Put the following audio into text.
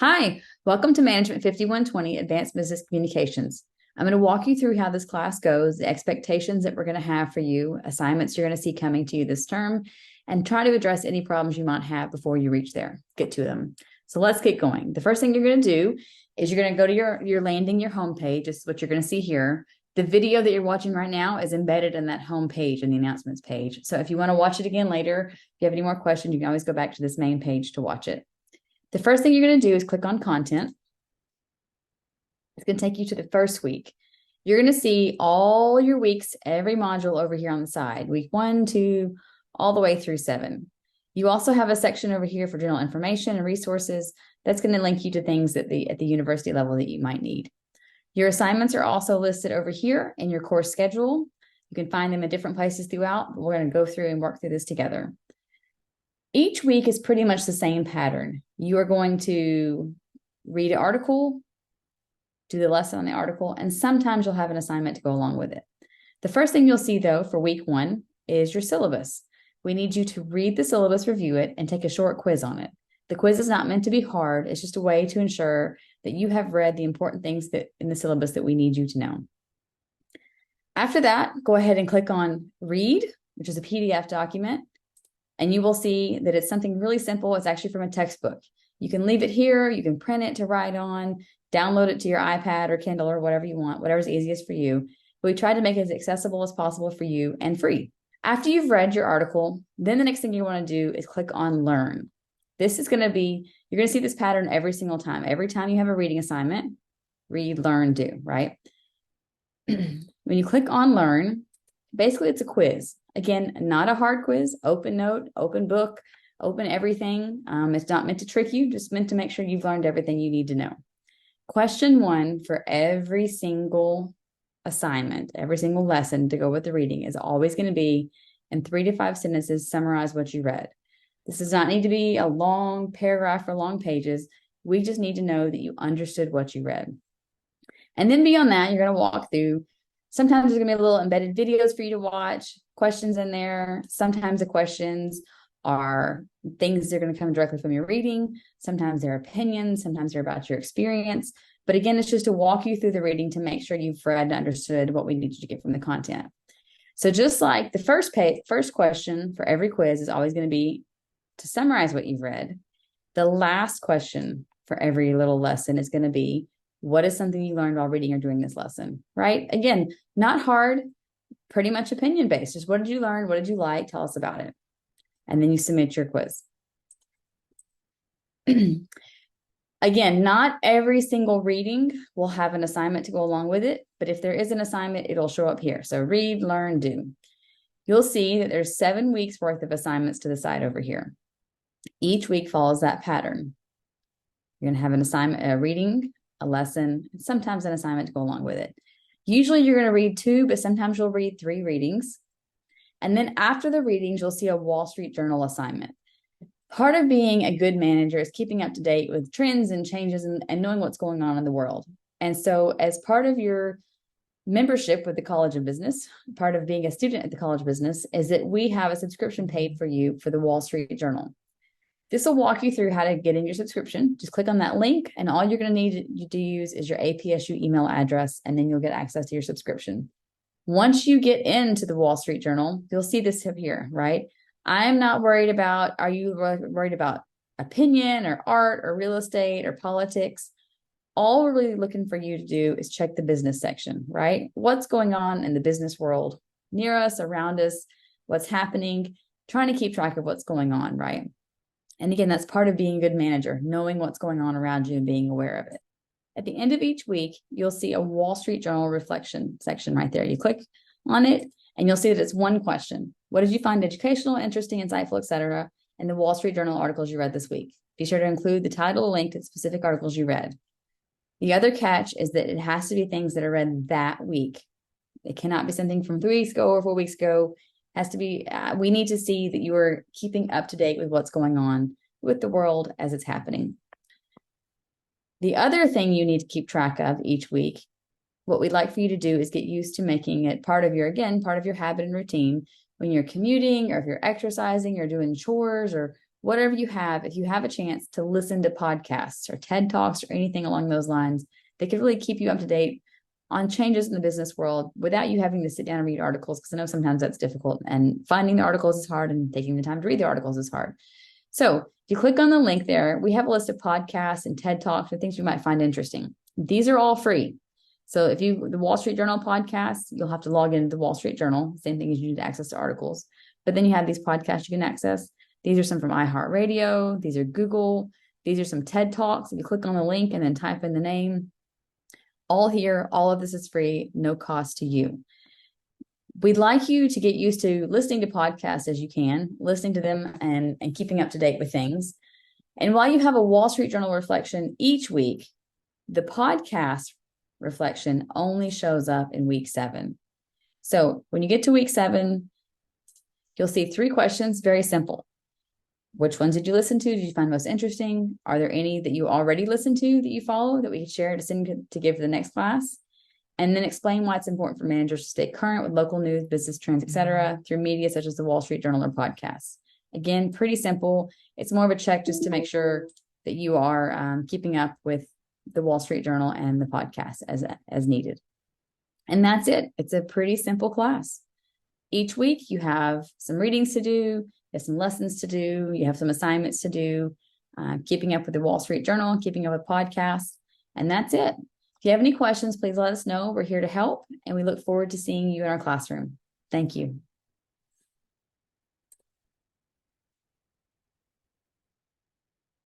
Hi, welcome to Management 5120 Advanced Business Communications. I'm going to walk you through how this class goes, the expectations that we're going to have for you, assignments you're going to see coming to you this term, and try to address any problems you might have before you reach there, get to them. So let's get going. The first thing you're going to do is you're going to go to your landing, your home page. This is what you're going to see here. The video that you're watching right now is embedded in that home page in the announcements page. So if you want to watch it again later, if you have any more questions, you can always go back to this main page to watch it. The first thing you're going to do is click on content. It's going to take you to the first week. You're going to see all your weeks, every module over here on the side, week 1, 2, all the way through 7. You also have a section over here for general information and resources. That's going to link you to things at the university level that you might need. Your assignments are also listed over here in your course schedule. You can find them in different places throughout, but we're going to go through and work through this together. Each week is pretty much the same pattern. You are going to read an article, do the lesson on the article, and sometimes you'll have an assignment to go along with it. The first thing you'll see, though, for week 1 is your syllabus. We need you to read the syllabus, review it, and take a short quiz on it. The quiz is not meant to be hard. It's just a way to ensure that you have read the important things that in the syllabus that we need you to know. After that, go ahead and click on Read, which is a PDF document. And you will see that it's something really simple. It's actually from a textbook. You can leave it here. You can print it to write on, download it to your iPad or Kindle or whatever you want, whatever's easiest for you. But we tried to make it as accessible as possible for you and free. After you've read your article, then the next thing you want to do is click on Learn. This is going to be, you're going to see this pattern every single time. Every time you have a reading assignment, read, learn, do, right? When you click on Learn, basically it's a quiz. Again, not a hard quiz, open note, open book, open everything. It's not meant to trick you, just meant to make sure you've learned everything you need to know. Question 1 for every single assignment, every single lesson to go with the reading is always going to be in 3 to 5 sentences, summarize what you read. This does not need to be a long paragraph or long pages. We just need to know that you understood what you read. And then beyond that, you're going to walk through. Sometimes there's going to be little embedded videos for you to watch, questions in there. Sometimes the questions are things that are going to come directly from your reading. Sometimes they're opinions. Sometimes they're about your experience. But again, it's just to walk you through the reading to make sure you've read and understood what we need you to get from the content. So just like the first question for every quiz is always going to be to summarize what you've read. The last question for every little lesson is going to be, what is something you learned while reading or doing this lesson, right? Again, not hard, pretty much opinion-based. Just what did you learn? What did you like? Tell us about it. And then you submit your quiz. Again, not every single reading will have an assignment to go along with it, but if there is an assignment, it'll show up here. So read, learn, do. You'll see that there's 7 weeks worth of assignments to the side over here. Each week follows that pattern. You're going to have an assignment, a reading, a lesson, and sometimes an assignment to go along with it. Usually you're going to read 2, but sometimes you'll read 3 readings. And then after the readings, you'll see a Wall Street Journal assignment. Part of being a good manager is keeping up to date with trends and changes and knowing what's going on in the world. And so as part of your membership with the College of Business, part of being a student at the College of Business is that we have a subscription paid for you for the Wall Street Journal. This will walk you through how to get in your subscription. Just click on that link, and all you're going to need to use is your APSU email address, and then you'll get access to your subscription. Once you get into the Wall Street Journal, you'll see this up here, right? I'm not worried about, are you worried about opinion or art or real estate or politics? All we're really looking for you to do is check the business section, right? What's going on in the business world near us, around us, what's happening, trying to keep track of what's going on, right? And again, that's part of being a good manager, knowing what's going on around you and being aware of it. At the end of each week, you'll see a Wall Street Journal reflection section right there. You click on it and you'll see that it's one question. What did you find educational, interesting, insightful, etc. in the Wall Street Journal articles you read this week? Be sure to include the title or link to the specific articles you read. The other catch is that it has to be things that are read that week. It cannot be something from 3 weeks ago or 4 weeks ago. It has to be, we need to see that you are keeping up to date with what's going on with the world as it's happening. The other thing you need to keep track of each week, what we'd like for you to do is get used to making it part of your habit and routine when you're commuting or if you're exercising or doing chores or whatever you have, if you have a chance to listen to podcasts or TED Talks or anything along those lines, they could really keep you up to date on changes in the business world without you having to sit down and read articles, because I know sometimes that's difficult, and finding the articles is hard and taking the time to read the articles is hard. So if you click on the link there, we have a list of podcasts and TED Talks and things you might find interesting. These are all free. So if the Wall Street Journal podcast, you'll have to log into the Wall Street Journal, same thing as you need access to articles. But then you have these podcasts you can access. These are some from iHeartRadio. These are Google. These are some TED Talks. If you click on the link and then type in the name, all here, all of this is free, no cost to you. We'd like you to get used to listening to podcasts as you can, listening to them and keeping up to date with things. And while you have a Wall Street Journal reflection each week, the podcast reflection only shows up in week 7. So when you get to week 7, you'll see 3 questions, very simple. Which ones did you listen to? Did you find most interesting? Are there any that you already listened to that you follow that we could share to give to the next class? And then explain why it's important for managers to stay current with local news, business trends, etc., through media such as the Wall Street Journal or podcasts. Again, pretty simple. It's more of a check just to make sure that you are keeping up with the Wall Street Journal and the podcast as needed. And that's it. It's a pretty simple class. Each week you have some readings to do, you have some lessons to do, you have some assignments to do, keeping up with the Wall Street Journal, keeping up with podcasts, and that's it. If you have any questions, please let us know. We're here to help, and we look forward to seeing you in our classroom. Thank you.